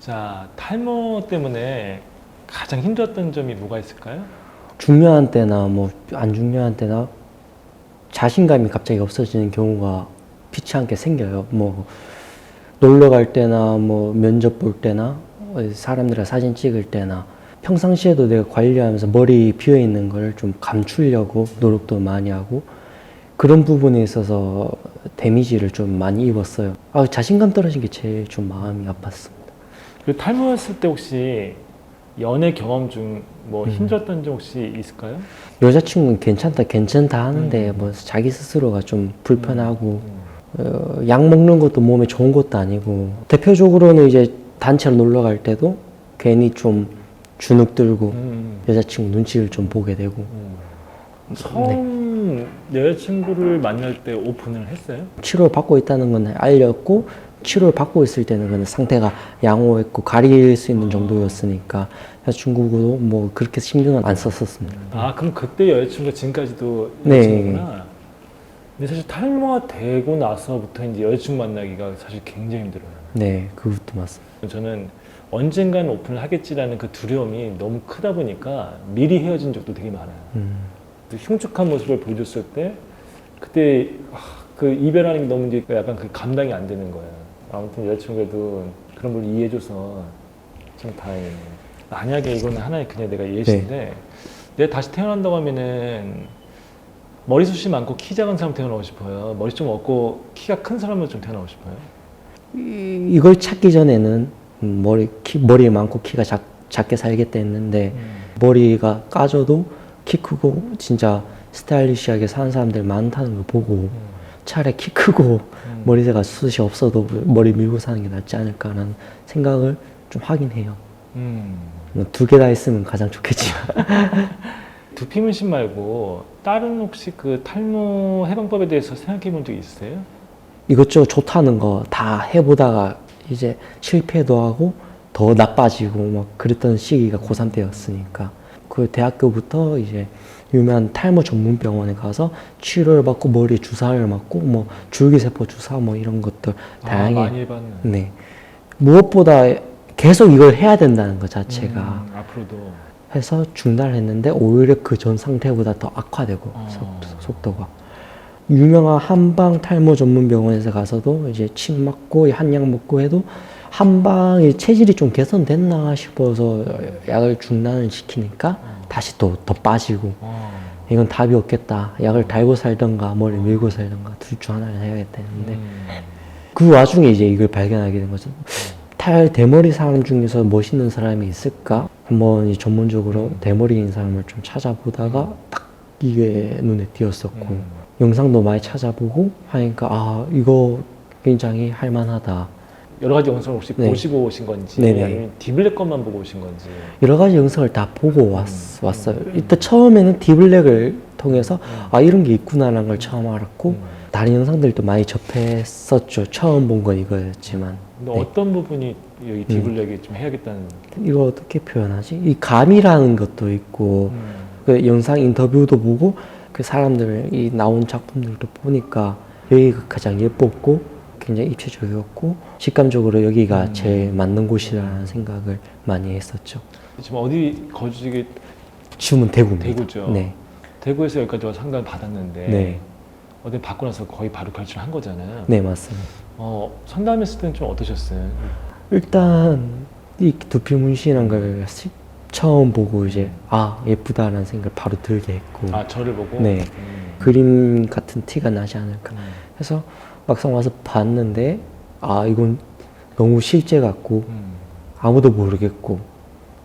자, 탈모 때문에 가장 힘들었던 점이 뭐가 있을까요? 중요한 때나 뭐 안 중요한 때나 자신감이 갑자기 없어지는 경우가 피치 않게 생겨요. 뭐 놀러 갈 때나 뭐 면접 볼 때나 사람들이랑 사진 찍을 때나 평상시에도 내가 관리하면서 머리 비어 있는 걸 좀 감추려고 노력도 많이 하고 그런 부분에 있어서 데미지를 좀 많이 입었어요. 자신감 떨어진 게 제일 좀 마음이 아팠습니다. 그 탈모였을 때 혹시 연애 경험 중 뭐 힘들었던 점 혹시 있을까요? 여자친구는 괜찮다 하는데 뭐 자기 스스로가 좀 불편하고 약 먹는 것도 몸에 좋은 것도 아니고 대표적으로는 이제 단체로 놀러 갈 때도 괜히 좀 주눅 들고 여자친구 눈치를 좀 보게 되고 처음 여자친구를 만날 때 오픈을 했어요? 치료를 받고 있다는 건 알렸고 치료를 받고 있을 때는 그냥 상태가 양호했고 가릴 수 있는 정도였으니까 여자친구도 뭐 그렇게 신경은 안 썼었습니다. 아, 그럼 그때 여자친구가 지금까지도 네. 여자친구구나. 근데 사실 탈모가 되고 나서부터 이제 여자친구 만나기가 사실 굉장히 힘들어요. 네, 그것도 맞습니다. 저는 언젠간 오픈을 하겠지라는 그 두려움이 너무 크다 보니까 미리 헤어진 적도 되게 많아요. 그 흉측한 모습을 보여줬을 때 그때 그 이별하는 게 너무 이제 약간 그 감당이 안 되는 거예요. 아무튼 여자친구도 그런 걸 이해해줘서 참 다행이네요. 만약에 이거는 하나의 그냥 내가 예시인데 내가 다시 태어난다고 하면은 머리숱이 많고 키 작은 사람 태어나고 싶어요. 머리 좀 없고 키가 큰 사람으로 좀 태어나고 싶어요. 이걸 찾기 전에는 머리 많고 키가 작게 살겠다 했는데 머리가 까져도 키 크고 진짜 스타일리시하게 사는 사람들 많다는 걸 보고 차라리 키 크고 머리가 숱이 없어도 머리 밀고 사는 게 낫지 않을까라는 생각을 좀 하긴 해요. 두 개 다 있으면 가장 좋겠지만 두피 문신 말고 다른 혹시 그 탈모 해방법에 대해서 생각해 본 적 있으세요? 이것저것 좋다는 거 다 해보다가 이제 실패도 하고 더 나빠지고 막 그랬던 시기가 고3 때였으니까 그 대학교부터 이제 유명한 탈모 전문 병원에 가서 치료를 받고 머리 주사를 맞고 뭐 줄기세포 주사 뭐 이런 것들 다양하게 많이 해봤네. 네. 무엇보다 계속 이걸 해야 된다는 것 자체가 앞으로도 해서 중단을 했는데 오히려 그 전 상태보다 더 악화되고 속도가 유명한 한방 탈모 전문 병원에서 가서도 이제 침 맞고 한약 먹고 해도 한방이 체질이 좀 개선됐나 싶어서 약을 중단을 시키니까 다시 또 더 빠지고 이건 답이 없겠다. 약을 달고 살던가 머리 밀고 살던가 둘 중 하나를 해야겠다 했는데 그 와중에 이제 이걸 발견하게 된 거죠. 대머리 사람 중에서 멋있는 사람이 있을까? 한번 전문적으로 대머리인 사람을 좀 찾아보다가 딱 이게 눈에 띄었었고 영상도 많이 찾아보고 하니까 이거 굉장히 할만하다. 여러 가지 영상을 혹시 네. 보시고 오신 건지 네네. 아니면 디블랙 것만 보고 오신 건지. 여러 가지 영상을 다 보고 왔어요. 일단 처음에는 디블랙을 통해서 이런 게 있구나라는 걸 처음 알았고 다른 영상들도 많이 접했었죠. 처음 본 건 이거였지만 근데 어떤 부분이 여기 디블랙이 좀 해야겠다는 이거 어떻게 표현하지? 이 감이라는 것도 있고 그 영상 인터뷰도 보고 그 사람들이 나온 작품들도 보니까 여기가 가장 예뻤고 굉장히 입체적이었고 직감적으로 여기가 제일 맞는 곳이라는 생각을 많이 했었죠. 지금 어디 거주지? 지금은 대구입니다. 대구죠. 네. 대구에서 여기까지 와서 상담 받았는데 네. 어디 받고 나서 거의 바로 결정을 한 거잖아요. 네, 맞습니다. 상담했을 때는 좀 어떠셨어요? 일단 이 두피 문신한 걸 처음 보고 이제 예쁘다라는 생각을 바로 들게 했고 저를 보고? 네. 그림 같은 티가 나지 않을까 해서 막상 와서 봤는데 이건 너무 실제 같고 아무도 모르겠고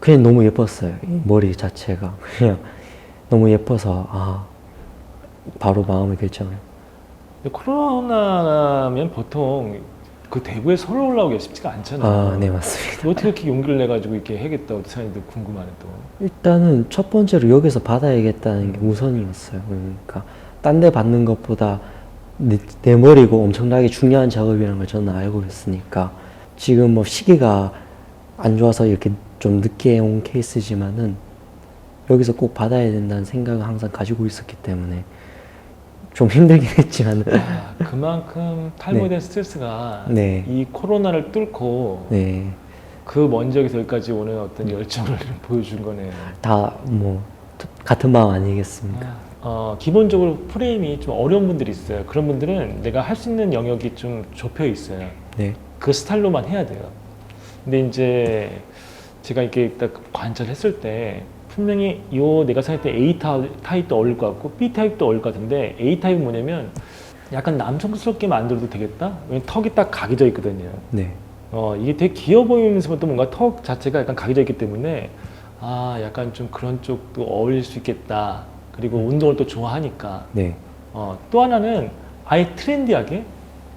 그냥 너무 예뻤어요. 이 머리 자체가 그냥 너무 예뻐서 바로 마음을 결정을. 코로나면 보통 그 대구에 서울 올라오기가 쉽지가 않잖아요. 네, 맞습니다. 어떻게 이렇게 용기를 내가지고 이렇게 해야겠다고 사람들도 궁금하네 또. 일단은 첫 번째로 여기서 받아야겠다는 게 우선이었어요. 그러니까 딴 데 받는 것보다 내 머리고 엄청나게 중요한 작업이라는 걸 저는 알고 있으니까 지금 뭐 시기가 안 좋아서 이렇게 좀 늦게 온 케이스지만은 여기서 꼭 받아야 된다는 생각을 항상 가지고 있었기 때문에 좀 힘들긴 했지만 그만큼 탈모에 대한 스트레스가 네. 이 코로나를 뚫고 네. 그 먼 지역에서 여기까지 오는 어떤 열정을 보여준 거네요. 다 뭐 같은 마음 아니겠습니까? 기본적으로 프레임이 좀 어려운 분들이 있어요. 그런 분들은 내가 할 수 있는 영역이 좀 좁혀 있어요. 네. 그 스타일로만 해야 돼요. 근데 이제 제가 이렇게 딱 관찰했을 때 분명히 내가 생각할 때 A 타입도 어울릴 것 같고 B 타입도 어울릴 것 같은데 A 타입은 뭐냐면 약간 남성스럽게 만들어도 되겠다? 왜냐면 턱이 딱 각이져 있거든요. 네. 이게 되게 귀여워 보이면서도 뭔가 턱 자체가 약간 각이져 있기 때문에 약간 좀 그런 쪽도 어울릴 수 있겠다. 그리고 운동을 또 좋아하니까. 네. 또 하나는 아예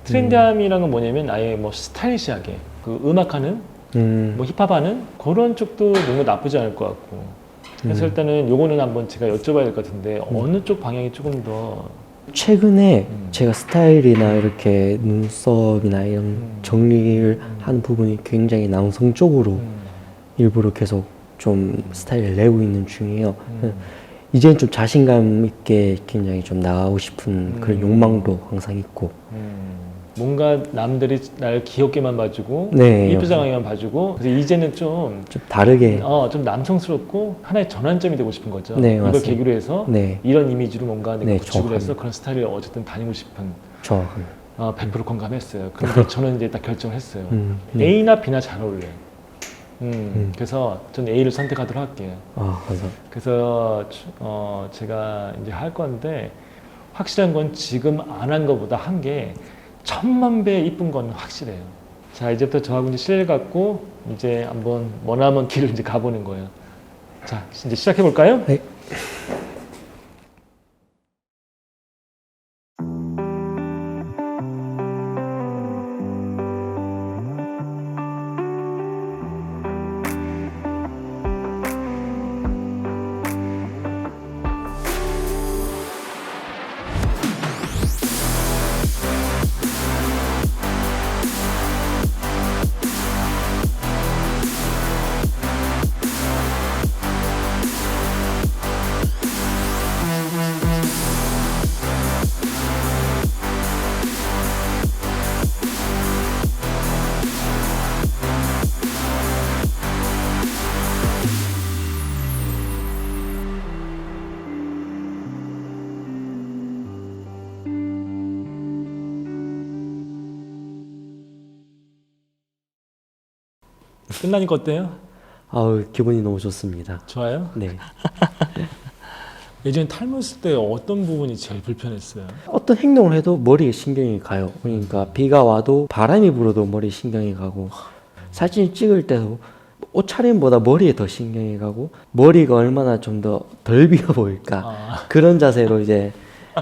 트렌디함이란 건 뭐냐면 아예 뭐 스타일리시하게 그 음악하는 뭐 힙합하는 그런 쪽도 너무 나쁘지 않을 것 같고. 그래서 일단은 요거는 한번 제가 여쭤봐야 될 것 같은데 어느 쪽 방향이 조금 더 최근에 제가 스타일이나 이렇게 눈썹이나 이런 정리를 하는 부분이 굉장히 남성적으로 일부러 계속 좀 스타일을 내고 있는 중이에요. 이제는 좀 자신감 있게 굉장히 좀 나가고 싶은 그런 욕망도 항상 있고. 뭔가 남들이 날 귀엽게만 봐주고 네, 이쁘장하게만 봐주고 그래서 이제는 좀 다르게. 좀 남성스럽고 하나의 전환점이 되고 싶은 거죠. 네, 이걸 맞습니다. 계기로 해서 네. 이런 이미지로 뭔가 내가 네, 구축을 해서 정확합니다. 그런 스타일을 어쨌든 다니고 싶은 정확합니다. 100% 공감했어요. 그런데 저는 이제 딱 결정을 했어요. 네. A나 B나 잘 어울려요. 그래서 전 A를 선택하도록 할게요. 감사합니다. 그래서 제가 이제 할 건데 확실한 건 지금 안 한 것보다 한 게 1000만 배 이쁜 건 확실해요. 자, 이제부터 저하고 이제 실력 갖고 이제 한번 머나먼 길을 이제 가보는 거예요. 자, 이제 시작해 볼까요? 네. 끝나니까 어때요? 기분이 너무 좋습니다. 좋아요? 네. 예전에 탈모했을 때 어떤 부분이 제일 불편했어요? 어떤 행동을 해도 머리에 신경이 가요. 그러니까 비가 와도 바람이 불어도 머리에 신경이 가고 사진 찍을 때도 옷차림보다 머리에 더 신경이 가고 머리가 얼마나 좀 더 덜 비어 보일까 그런 자세로 이제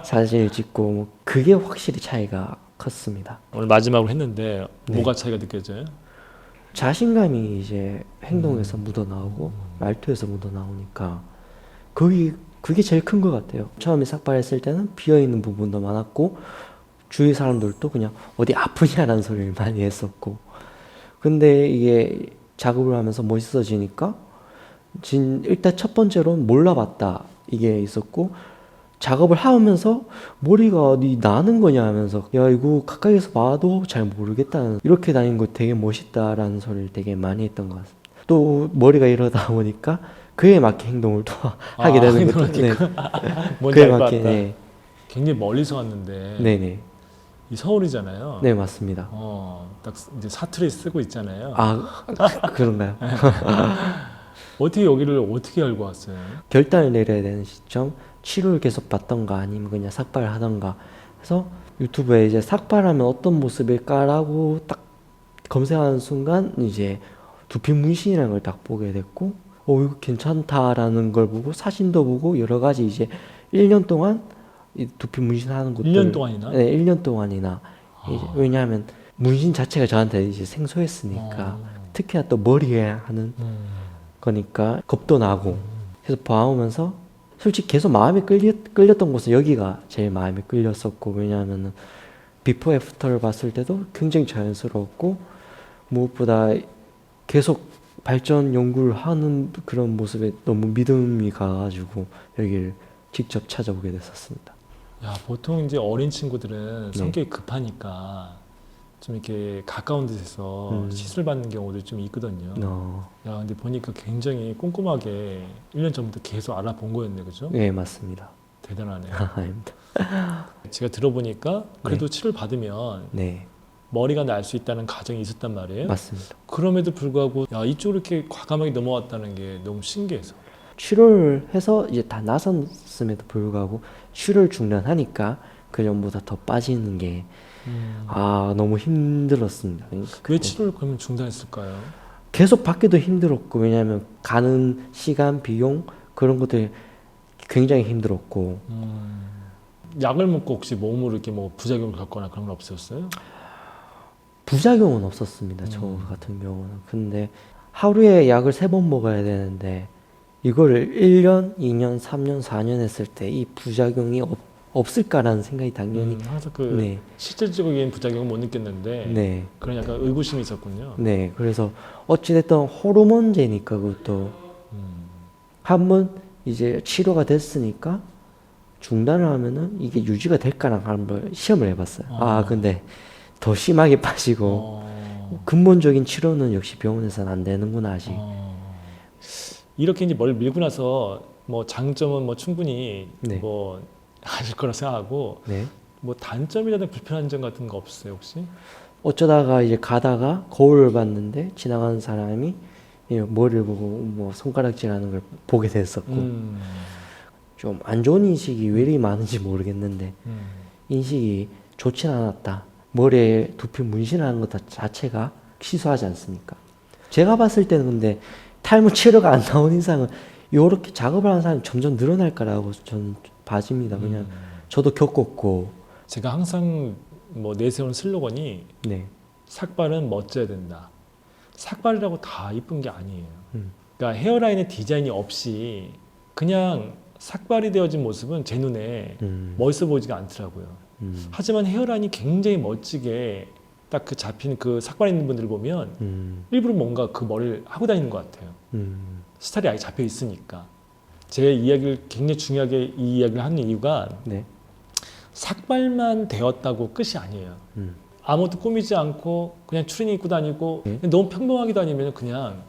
사진을 찍고 뭐 그게 확실히 차이가 컸습니다. 오늘 마지막으로 했는데 네. 뭐가 차이가 느껴져요? 자신감이 이제 행동에서 묻어나오고 말투에서 묻어나오니까 그게 제일 큰 것 같아요. 처음에 삭발했을 때는 비어있는 부분도 많았고 주위 사람들도 그냥 어디 아프냐라는 소리를 많이 했었고 근데 이게 작업을 하면서 멋있어지니까 일단 첫 번째로는 몰라봤다 이게 있었고 작업을 하면서 머리가 어디 나는 거냐 하면서 야 이거 가까이서 봐도 잘 모르겠다는 이렇게 다니는 거 되게 멋있다라는 소리를 되게 많이 했던 것 같습니다. 또 머리가 이러다 보니까 그에 맞게 행동을 또 하게 되는 것도 네. 뭔지 그에 알 것 맞게 같다. 네. 굉장히 멀리서 왔는데 네네 이 서울이잖아요. 네 맞습니다. 딱 이제 사투리 쓰고 있잖아요. 그런가요? 어떻게 여기를 어떻게 알고 왔어요? 결단을 내려야 되는 시점 치료를 계속 받던가 아니면 그냥 삭발을 하던가 해서 유튜브에 이제 삭발하면 어떤 모습일까라고 딱 검색하는 순간 이제 두피 문신이라는 걸 딱 보게 됐고 이거 괜찮다라는 걸 보고 사진도 보고 여러 가지 이제 1년 동안 이 두피 문신하는 것들 1년 동안이나? 네, 1년 동안이나 이제 왜냐하면 문신 자체가 저한테 이제 생소했으니까 특히나 또 머리에 하는 거니까 겁도 나고 그래서 봐오면서 솔직히 계속 마음에 끌렸던 곳은 여기가 제일 마음에 끌렸었고 왜냐하면은 비포 애프터를 봤을 때도 굉장히 자연스러웠고 무엇보다 계속 발전 연구를 하는 그런 모습에 너무 믿음이 가가지고 여기를 직접 찾아오게 됐었습니다. 야, 보통 이제 어린 친구들은 네. 성격이 급하니까 좀 이렇게 가까운 데서 시술 받는 경우도 좀 있거든요. 야, 근데 보니까 굉장히 꼼꼼하게 1년 전부터 계속 알아본 거였네, 그죠? 네, 맞습니다. 대단하네요. 아닙니다. 제가 들어보니까 그래도 치료를 받으면 네, 머리가 날 수 있다는 가정이 있었단 말이에요. 맞습니다. 그럼에도 불구하고 야, 이쪽으로 이렇게 과감하게 넘어왔다는 게 너무 신기해서. 치료를 해서 이제 다 나섰음에도 불구하고 치료를 중단하니까 그 전보다 더 빠지는 게 너무 힘들었습니다. 그러니까 왜 치료를 그러면 중단했을까요? 계속 받기도 힘들었고, 왜냐하면 가는 시간, 비용 그런 것들이 굉장히 힘들었고. 약을 먹고 혹시 몸으로 이렇게 뭐 부작용을 겪거나 그런 건 없었어요? 부작용은 없었습니다. 저 같은 경우는. 근데 하루에 약을 3번 먹어야 되는데 이거를 1년, 2년, 3년, 4년 했을 때 이 부작용이 없을까라는 생각이 당연히. 항상 그 네. 실질적인 부작용은 못 느꼈는데 네. 그런 약간 의구심이 있었군요. 네. 그래서 어찌됐든 호르몬제니까 그것도 한번 이제 치료가 됐으니까 중단을 하면은 이게 유지가 될까랑 한번 시험을 해봤어요. 근데 더 심하게 빠지고 근본적인 치료는 역시 병원에서는 안 되는구나 아직. 이렇게 이제 뭘 밀고 나서 뭐 장점은 뭐 충분히 네. 뭐 하실 거라 생각하고 네. 뭐 단점이라든 불편한 점 같은 거 없어요 혹시? 어쩌다가 이제 가다가 거울을 봤는데 지나가는 사람이 머리를 보고 뭐 손가락질하는 걸 보게 됐었고, 좀 안 좋은 인식이 왜 이리 많은지 모르겠는데 인식이 좋진 않았다. 머리에 두피 문신하는 것 자체가 시소하지 않습니까? 제가 봤을 때는 근데 탈모 치료가 안 나온 이상은 이렇게 작업을 하는 사람이 점점 늘어날 거라고 저는 봐집니다. 그냥 저도 겪었고. 제가 항상 뭐 내세우는 슬로건이 네. 삭발은 멋져야 된다. 삭발이라고 다 이쁜 게 아니에요. 그러니까 헤어라인의 디자인이 없이 그냥 삭발이 되어진 모습은 제 눈에 멋있어 보이지가 않더라고요. 하지만 헤어라인이 굉장히 멋지게 딱 그 잡힌 그 삭발 있는 분들 보면 일부러 뭔가 그 머리를 하고 다니는 것 같아요. 스타일이 아예 잡혀 있으니까. 제 이야기를 굉장히 중요하게 이 이야기를 하는 이유가 네. 삭발만 되었다고 끝이 아니에요. 아무것도 꾸미지 않고 그냥 추리닝 입고 다니고 너무 평범하게 다니면 그냥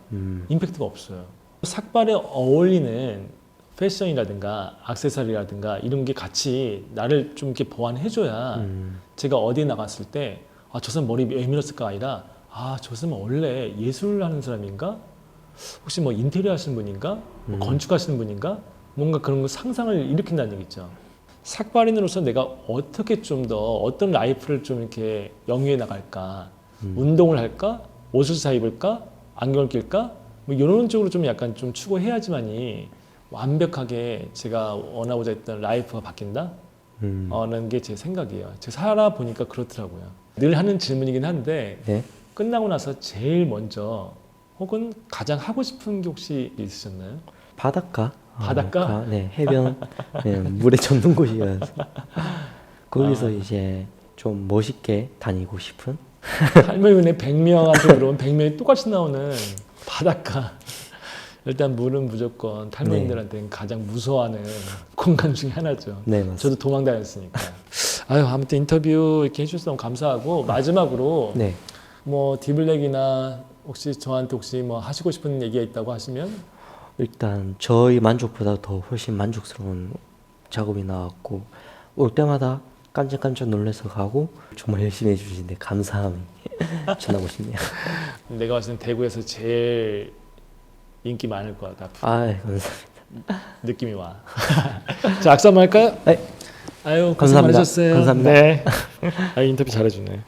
임팩트가 없어요. 삭발에 어울리는 패션이라든가 액세서리라든가 이런 게 같이 나를 좀 이렇게 보완해줘야 제가 어디에 나갔을 때 저 사람 머리 왜 밀었을까 아니라 저 사람은 원래 예술을 하는 사람인가? 혹시 뭐 인테리어 하시는 분인가? 뭐 건축하시는 분인가? 뭔가 그런 거 상상을 일으킨다는 얘기죠. 삭발인으로서 내가 어떻게 좀 더 어떤 라이프를 좀 이렇게 영위해 나갈까? 운동을 할까? 옷을 사 입을까? 안경을 낄까? 뭐 이런 쪽으로 좀 약간 좀 추구해야지만이 완벽하게 제가 원하고자 했던 라이프가 바뀐다? 라는 게 제 생각이에요. 제가 살아보니까 그렇더라고요. 늘 하는 질문이긴 한데 네. 끝나고 나서 제일 먼저 혹은 가장 하고 싶은 게 혹시 있으셨나요? 바닷가? 바닷가? 네, 해변. 네, 물에 젖는 곳이어서 거기서 이제 좀 멋있게 다니고 싶은. 할머니네 100명한테 물어보면 100명이 똑같이 나오는 바닷가. 일단 물은 무조건 탈모인들한테는 가장 무서워하는 공간 중에 하나죠. 네, 맞습니다. 저도 도망 다녔으니까. 아무튼 인터뷰 이렇게 해주셔서 너무 감사하고 마지막으로 네. 뭐 디블랙이나 혹시 저한테 혹시 뭐 하시고 싶은 얘기가 있다고 하시면 일단 저희 만족보다 더 훨씬 만족스러운 작업이 나왔고 올 때마다 깜짝깜짝 놀라서 가고 정말 열심히 해주시는데 감사함이 전하고 싶네요. 내가 봤을 땐 대구에서 제일 인기 많을 것 같아. 감사합니다. 느낌이 와. 자, 악수 한번 할까요? 네. 아유, 고생 감사합니다. 많으셨어요. 감사합니다. 네. 인터뷰 잘해주네.